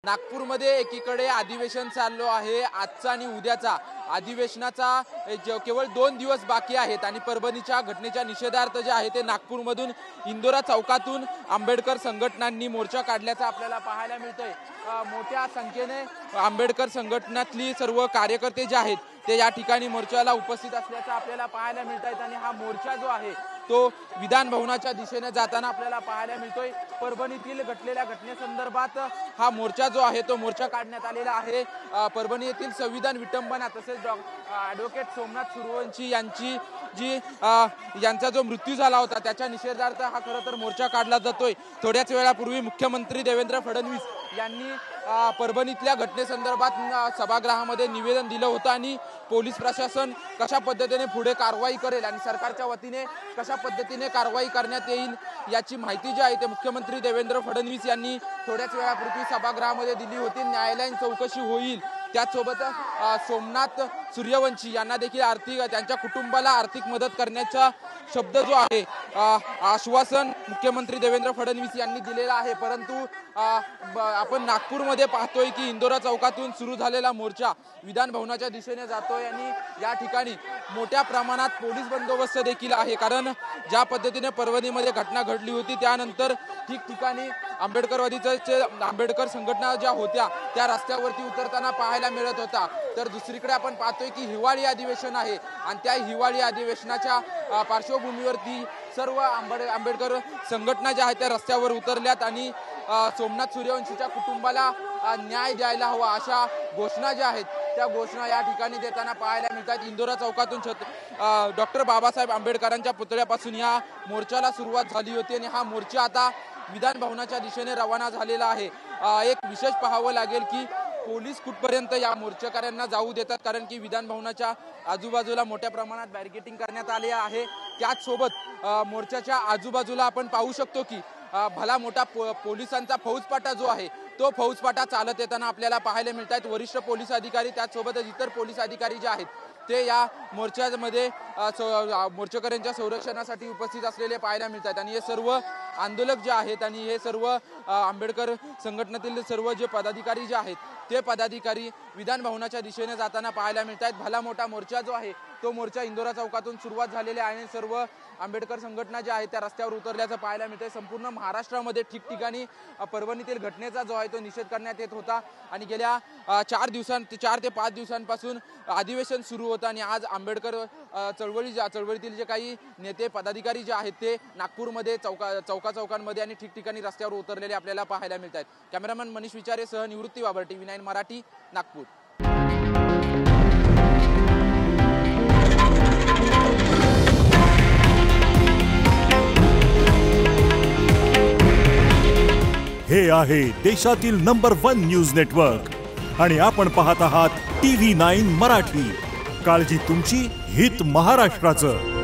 नागपूरमध्ये एकीकडे अधिवेशन चाललो आहे। आजचा आणि उद्याचा अधिवेशनाचा केवळ 2 दिवस बाकी आहेत आणि परभणीच्या घटनेच्या निषेधार्थ जे आहे ते नागपूरमधून इंदोरा चौकातून आंबेडकर संघटनांनी मोर्चा काढल्याचं आपल्याला पाहायला मिळतंय। मोठ्या संख्येने आंबेडकर संघटनातली सर्व कार्यकर्ते जे आहेत ते या ठिकाणी मोर्चाला उपस्थित असल्याचं आपल्याला पाहायला मिळतंय आणि हा मोर्चा जो आहे तो विधान भवनाच्या दिशेने जाताना आपल्याला पाहायला मिळतोय। परभणीतील घडलेल्या घटनेसंदर्भात हा मोर्चा जो आहे तो मोर्चा काढण्यात आलेला आहे। परभणी येथील संविधान विटंबना तसेच ॲडव्होकेट सोमनाथ सूर्यवंशी यांचा जो मृत्यू झाला होता त्याच्या निषेधार्थ हा खरं तर मोर्चा काढला जातोय। थोड्याच वेळापूर्वी मुख्यमंत्री देवेंद्र फडणवीस यांनी परभणीतल्या घटनेसंदर्भात सभागृहामध्ये निवेदन दिलं होतं आणि पोलीस प्रशासन कशा पद्धतीने पुढे कारवाई करेल आणि सरकारच्या वतीने कशा पद्धतीने कारवाई करण्यात येईल याची माहिती जी आहे ते मुख्यमंत्री देवेंद्र फडणवीस यांनी थोड्याच वेळापूर्वी सभागृहामध्ये दिली होती। न्यायालयीन चौकशी होईल, त्याचसोबत सोमनाथ सूर्यवंशी यांना देखील त्यांच्या कुटुंबाला आर्थिक मदत करण्याचा शब्द जो आहे आश्वासन मुख्यमंत्री देवेंद्र फडणवीस यांनी दिलेला आहे। परंतु आपण नागपूरमध्ये पाहतोय की इंदोरा चौकातून सुरू झालेला मोर्चा विधान भवनाच्या दिशेने जातोय आणि या ठिकाणी मोठ्या प्रमाणात पोलीस बंदोबस्त देखील आहे। कारण ज्या पद्धतीने परभणीमध्ये घटना घडली होती त्यानंतर ठिकठिकाणी आंबेडकर संघटना ज्या होत्या त्या रस्त्यावरती उतरताना पाहायला मिळत होता। तर दुसरीकडे आपण पाहतोय की हिवाळी अधिवेशन आहे आणि त्या हिवाळी अधिवेशनाच्या पार्श्वभूमीवरती सर्व आंबेडकर संघटना ज्या आहेत त्या रस्त्यावर उतरल्यात आणि सोमनाथ सूर्यवंशीच्या कुटुंबाला न्याय द्यायला हवा अशा घोषणा ज्या आहेत त्या घोषणा या ठिकाणी देताना पाहायला मिळतात। इंदोरा चौकातून डॉक्टर बाबासाहेब आंबेडकरांच्या पुतळ्यापासून या मोर्चाला सुरुवात झाली होती आणि हा मोर्चा आता विधान भवनाच्या दिशेने रवाना झालेला आहे। एक विशेष पाहावं लागेल की पोलीस कुठपर्यंत या मोर्चेकऱ्यांना जाऊ देतात, कारण की विधान भवनाच्या आजूबाजूला मोठ्या प्रमाणात बॅरिकेडिंग करण्यात आले आहे। त्याचसोबत मोर्चाच्या आजूबाजूला आपण पाहू शकतो की भला मोठा पोलिसांचा फौजफाटा जो आहे तो फौजफाटा चालत येताना आपल्याला पाहायला मिळत आहेत। वरिष्ठ पोलीस अधिकारी त्याचसोबतच इतर पोलीस अधिकारी जे आहेत ते या मोर्चामध्ये मोर्चेकऱ्यांच्या संरक्षणासाठी उपस्थित असलेले पाहायला मिळतात आणि हे सर्व आंदोलक जे आहेत आणि हे सर्व आंबेडकर संघटनेतील सर्व जे पदाधिकारी जे आहेत ते पदाधिकारी विधान भवनाच्या दिशेने जाताना पाहायला मिळत आहेत। भला मोठा मोर्चा जो आहे तो मोर्चा इंदोरा चौकातून सुरुवात झालेला आहे आणि सर्व आंबेडकर संघटना ज्या आहेत त्या रस्त्यावर उतरल्याचं पाहायला मिळतंय। संपूर्ण महाराष्ट्रामध्ये ठिकठिकाणी परभणीतील घटनेचा जो आहे तो निषेध करण्यात येत होता आणि गेल्या 4 ते 5 दिवसांपासून अधिवेशन सुरू होतं आणि आज आंबेडकर चळवळीतील जे काही नेते पदाधिकारी जे आहेत ते नागपूरमध्ये चौकांमध्ये आणि ठिकठिकाणी रस्त्यावर उतरलेले आपल्याला पाहायला मिळत आहेत। कॅमेरामॅन मनीष विचारे सह निवृत्ती बाबर, TV9 मराठी, नागपूर। हे आहे देशातील नंबर 1 न्यूज नेटवर्क आणि आपण पाहत आहात TV9 मराठी। काळजी तुमची, हित महाराष्ट्राचं।